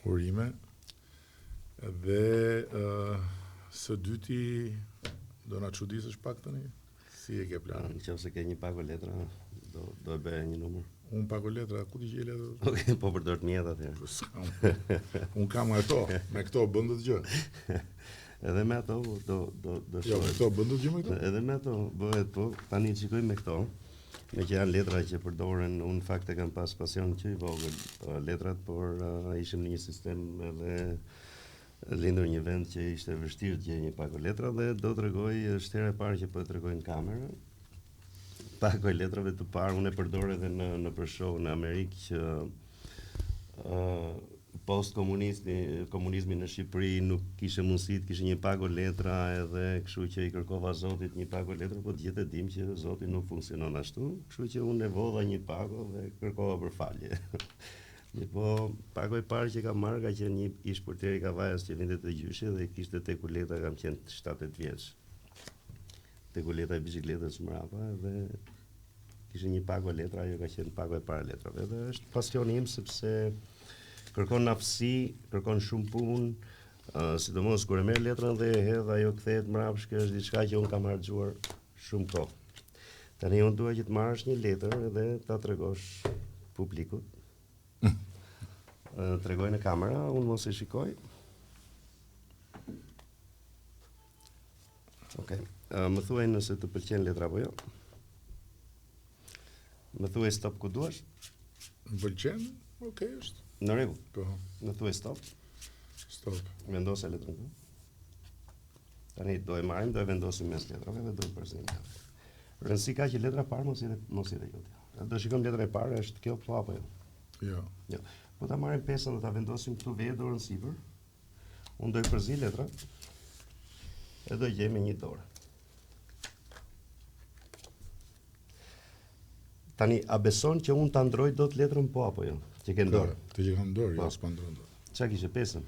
urime. Dhe së dyti do na çuditësh pak tani? Si e ke planin? Nëse ke një pago letra, do e bëj një numër. Unë pago letra, ku ti gjej letra? Okej, po përdor të mjeta atëherë. Unë kam me këto bën të gjë. Edhe me ato do Jo, me këto bën të gjë me këto? Edhe me ato bëhet, po tani shikoj me këto. Me që janë letra që përdoren, unë fakt e kam pas pasion që i vogël letrat, por ishim në një sistem edhe lindur një vend që ishte vështirë të gjej një pago letra dhe do t'rregoj është hera e parë që po e tregoj në kamerë. Pago letrave të parë unë e përdor edhe në për show në Amerikë që post komunizmi në Shqipëri nuk kishte mundësi të kishte një pago letra edhe kështu që i kërkova Zotit një pago letra, po të gjithë e dim që Zoti nuk funksionon ashtu, kështu që unë e vodha një pago dhe kërkova përfalje. Po pago e parë që kam marrë ka qenë një ish portier i Kavajës që vinte të gjyshi dhe kishte tekuleta, kam qenë 7-8 vjeç. Tekuleta e biçikletës mbrapa dhe kishte një pago letra, ajo ka qenë pago e parë letrave. Dhe është pasioni im sepse kërkon aftësi, kërkon shumë punë, sidomos kur e merr letrën dhe e hedh ajo kthehet mbrapsht, kjo është diçka që unë kam harxuar shumë kohë. Tani unë dua që të marrësh një letër dhe ta tregosh publikut. Tregoj në kamera, unë mos e shikoj. Okej. Më thuaj nëse të pëlqen letra apo jo. Më thuaj stop ku duash. Më pëlqen? Okej, është. Në rregull. Po. Më thuaj stop. Stop. Vendos letrën këtu. Tani do e marrim, do e vendosim mes letrave dhe do e përsëritim. Rëndësi ka që letra parë mos i dhe jotja. Do shikojmë letrën e parë, është kjo po apo jo? Jo. Jo. Po ta marrim pesën dhe ta vendosim këtu vetë dorën sipër. Unë do i përzi letra e do gjej me një dorë. Tani, a beson që unë ta ndroj dot letrën po apo jo? Që ke në dorë? Ti që kam dorë, jo s'pa ndron dot. Çka kishe pesën?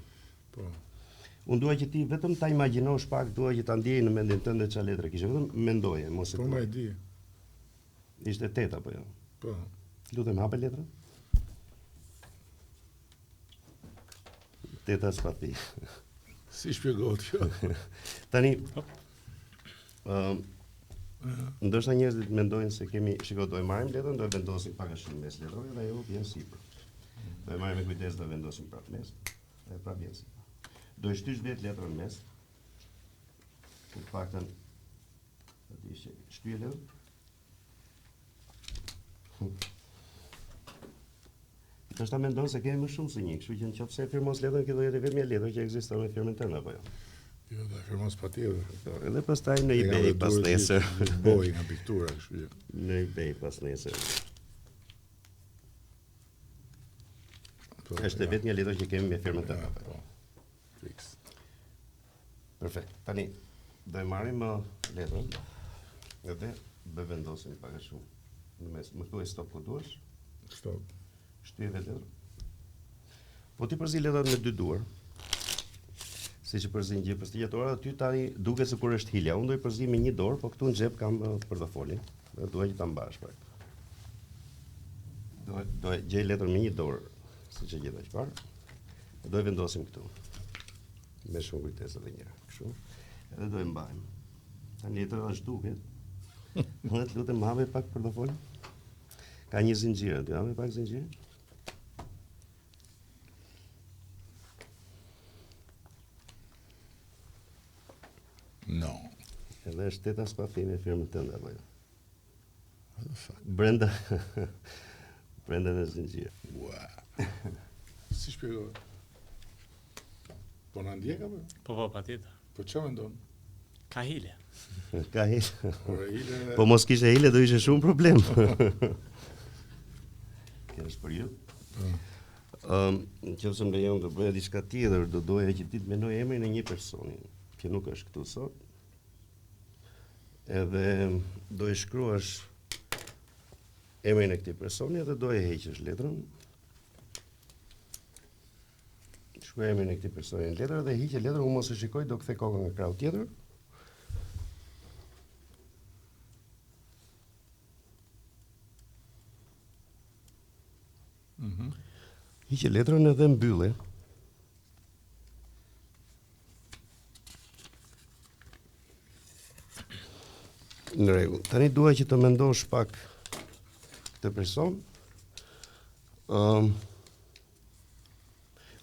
Po. Unë dua që ti vetëm ta imagjinosh pak, dua që ta ndjej në mendin tënd çfarë letre kishe, vetëm mendoje, mos e. Po më e di. Ishte 8 apo jo? Po. Lutem hape letrën. 8 spati. Si shpjegohet kjo? Tani, ndoshta njerëzit mendojnë se kemi, shiko, do e marrim letrën, do e vendosim pak a shumë mes letrave dhe ajo vjen sipër. Do e marrim me kujdes, do e vendosim prapë mes, dhe prapë vjen sipër. Do e shtysh vetë letrën mes. Në paktën, do të ishte shtyje letrën. Të shta mendon se kemi më shumë se një, kështu që në qoftë se e firmos letrën, kjo do jetë vetëm një letër që ekziston në firmën tënde apo jo? Jo, do e firmos patjetër. Edhe pastaj në eBay pas nesër. Boj nga piktura, kështu që. Në eBay pas nesër. Është vetëm një letër që kemi me firmën tënde apo jo? Fix. Perfekt. Tani do e marrim letrën edhe do vendosim pak a shumë. Në mes, më thuaj stop ku duash. Stop. Shtyje vetë letrën. Po ti përzi letrat me 2 duar. Si që përzin gjë prestigjatore, aty tani duket se kur është hilja. Unë do i përzi me 1 dorë, po këtu në xhep kam portofolin. Dhe dua që ta mbash pak. Do e gjej letrën me 1 dorë, siç e gjeta që parë. Do e vendosim këtu. Me shumë kujtesë edhe një herë, kështu. Edhe do e mbajmë. Tani letra është duket. Unë të lutem hape pak portofolin. Ka një zinxhir aty, hape pak zinxhir. No. Edhe është 8 spati me firmën tënde apo jo? What the fuck? Brenda në zinxhir. Ua. Si shpjegohet? Po na ndjek apo? Po, patjetër. Po çfarë mendon? Ka hile. Ka hile. Ora hile. Po mos kishe hile do ishe shumë problem. Kjo është për ju. Nëse më lejon të bëja diçka tjetër, do doja që ti të mendoj emrin e një personi që nuk është këtu sot. Edhe do e shkruash emrin e këtij personi dhe do e heqësh letrën. Shkruaj emrin e këtij personi në letër dhe hiqe letrën, unë mos e shikoj, do kthej kokën nga krau tjetër. Hiqe letrën edhe mbylle. Në rregull. Tani dua që të mendosh pak këtë person.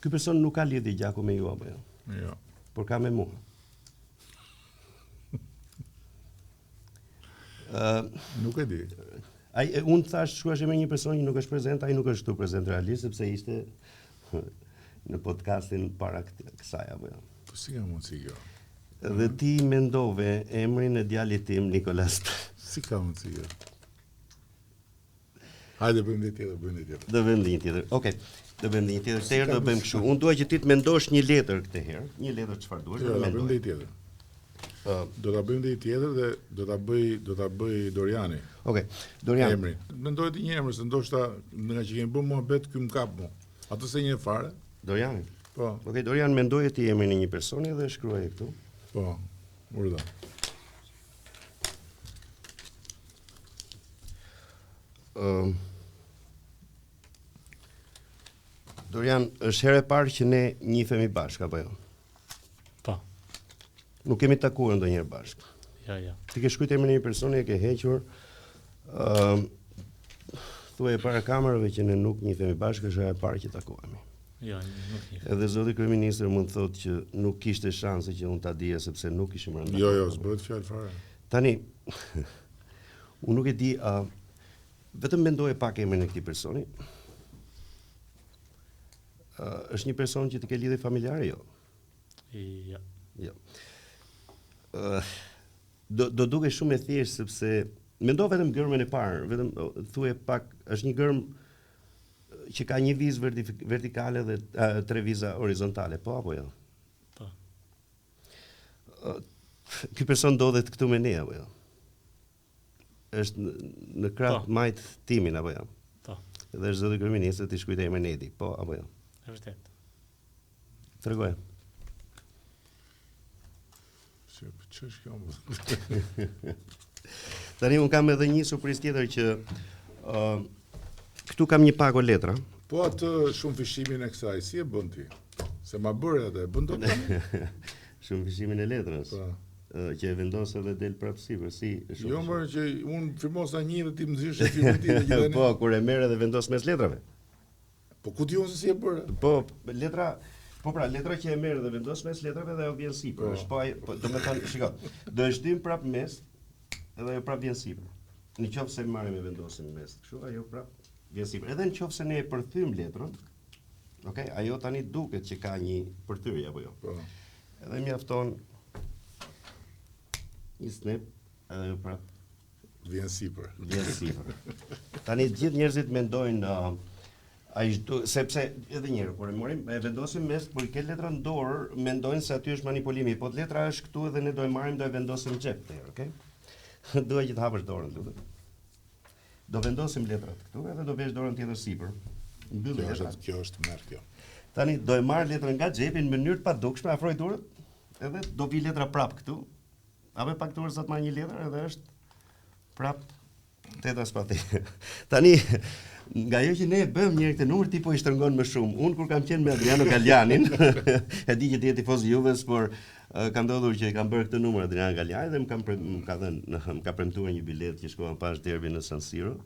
Ky person nuk ka lidhje gjaku me ju apo jo? Jo. Por ka me mua. Nuk e di. Unë thash shkuash me një person që nuk është prezent, ai nuk është këtu prezent realisht sepse ishte në podcastin para kësaj apo jo. Po si ka mundësi kjo? Dhe ti mendove emrin e djalit tim Nikolas. Si ka mundësi kjo? Hajde bëjmë një tjetër. Do bëjmë një tjetër. Okej. Do bëjmë një tjetër. Këtë herë do bëjmë kështu. Unë dua që ti të mendosh një letër këtë herë. Një letër çfarë duash? Jo, do bëjmë një tjetër. Do ta bëjmë një tjetër dhe do ta bëj Doriani. Okej. Dorian. Emrin. Mendoj ti një emër se ndoshta nga që kemi bërë muhabet ky më kap mua. Atë se një fare. Doriani. Po. Okej, Dorian, mendoje ti emrin e një personi dhe shkruaje këtu. Po. Urdhë. Dorian, është herë e parë që ne njihemi bashkë apo jo? Po. Nuk kemi takuar ndonjëherë bashkë. Ja. Ti ke shkruajtur emrin e një personi e ke hequr. Thuaj para kamerave që ne nuk njihemi bashkë, është herë e parë që takohemi. Jo, nuk njeh. Edhe zoti kryeministër mund të thotë që nuk kishte shanse që unë ta dija sepse nuk ishim rënë. Jo, s'bëhet fjalë fare. Tani unë nuk e di, vetëm mendoje pak emrin e këtij personi. Është një person që të ke lidhje familjare jo? Ja. Jo. Do duke shumë e thjeshtë sepse mendo vetëm gërmën e parë, vetëm thuaj pak, është një gërm që ka një vizë vertikale dhe 3 viza horizontale, po apo jo? Po. Ky person ndodhet këtu me ne apo jo? Është në krah majt timin apo jo? Po. Dhe është zoti kryeminist ti shkruajtë emrin Edi, po apo jo? E vërtet. Tregoje. Ç'është kjo? Tani un kam edhe një surprizë tjetër që këtu kam një pago letra. Po atë shumë fishimin e kësaj, si e bën ti? Se ma bëre atë, e bën dot tani? Shumë fishimin e letrës. Po. Që e vendos edhe del prapë sipër, si shumë. Jo, më që unë firmosa një dhe ti më zhish e filmin ti dhe gjithë. Po, kur e merr edhe vendos mes letrave. Po ku diun se si e bëre? Po, letra që e merr dhe vendos mes letrave dhe ajo vjen sipër. Është po, domethënë, shiko, do e shdym prapë mes edhe ajo prapë vjen sipër. Në qoftë se marrim e vendosim mes, kështu ajo prapë vjen sipër. Edhe në qoftë se ne e përthym letrën, okay, ajo tani duket që ka një përthyrje apo jo. Po. Edhe mjafton një snap edhe ajo prapë Vjen sipër. Tani të gjithë njerëzit mendojnë sepse edhe një herë kur e morim e vendosim mes, por i ke letrën në dorë, mendojnë se aty është manipulimi, po letra është këtu dhe ne do e marrim, do e vendosim në xhep atëherë, okay? Dua që të hapësh dorën, lutem. Do vendosim letrat këtu edhe do vesh dorën tjetër sipër. Mbyll letrat. Kjo është merr kjo. Tani do e marr letrën nga xhepi në mënyrë të padukshme, afroj dorën, edhe do vi letra prap këtu. Apo pak dorë sa të marr një letër edhe është prap teta spati. Tani nga ajo që ne e bëjmë një këtë numër ti po i shtrëngon më shumë. Unë kur kam qenë me Adriano Galjanin, e di që ti je tifoz Juves, por ka ndodhur që kam bërë këtë numër Adriano Galjani dhe më ka premtuar një bilet që shkova pas derbin në San Siro.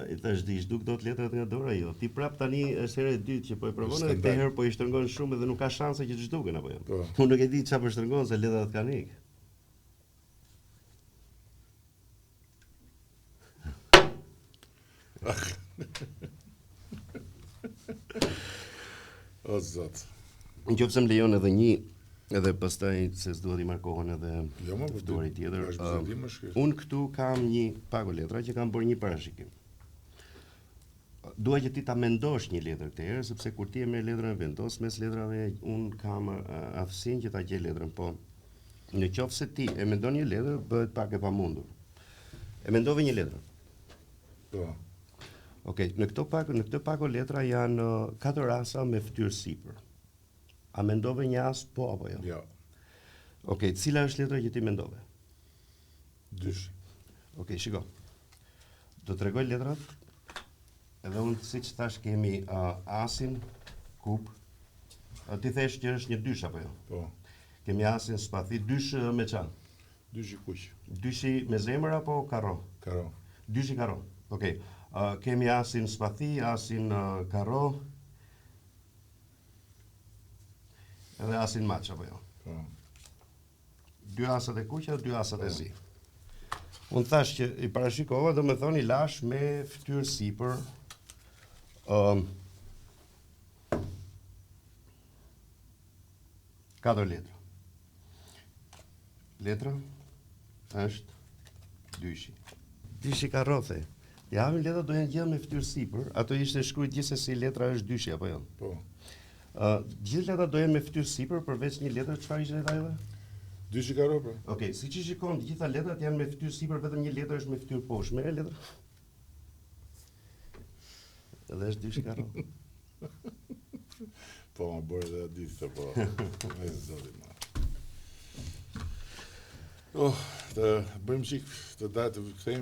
I thash di, s'duk dot letrat nga dora jo. Ti prap tani është hera e dytë që po e provon edhe këtë herë po i shtrëngon shumë dhe nuk ka shanse që të zhduken apo jo. Unë nuk e di çfarë po shtrëngon se letrat kanë ikë. O zot. Në qoftë se më lejon edhe një, edhe pastaj se s'dua t'i marr kohën edhe ftuari tjetër. Unë këtu kam një pago letra që kam bërë një parashikim. Dua që ti ta mendosh një letër këtë herë, sepse kur ti e merr letrën e vendos mes letrave, unë kam aftësinë që ta gjej letrën, po në qoftë se ti e mendon një letër, bëhet pak e pamundur. E mendove një letër. Po. Okej, në këtë pago letra janë 4 rasa me fytyrë sipër. A mendove një as po apo jo? Jo. Okej, cila është letra që ti mendove? 2. Okej, shiko. Do të tregoj letrat. Edhe unë siç thash kemi asin, kup. Ti thesh që është një 2 apo jo? Po. Kemi asin, spathi, 2 me çan. Dyshi kuq. Dyshi me zemër apo karo? Karo. Dyshi karo. Okej. Kemi asin spathi, asin karo. Edhe asin maç apo jo? Po. 2 asat e kuqa, 2 asat e zi. Unë thash që i parashikova, do me thonë i lash me fytyrë sipër 4 letra. Letra është dyshi. Dyshi karrothe. Ja, letra do janë gjithë me fytyrë sipër, ato ishte shkruajt gjithsesi letra është dyshi apo jo? Po. Gjithë letra do jenë me fytyrë sipër përveç një letre, çfarë ishte letra ime? Dyshi karo, pra. Okej, siç i shikon, të gjitha letrat janë me fytyrë sipër, vetëm një letër është me fytyrë poshtë. Me letra. Edhe është dyshi karo. Po, më bërë dhe ditë, po. E zotit, ma. Të bëjmë qik të datë të kthejmë.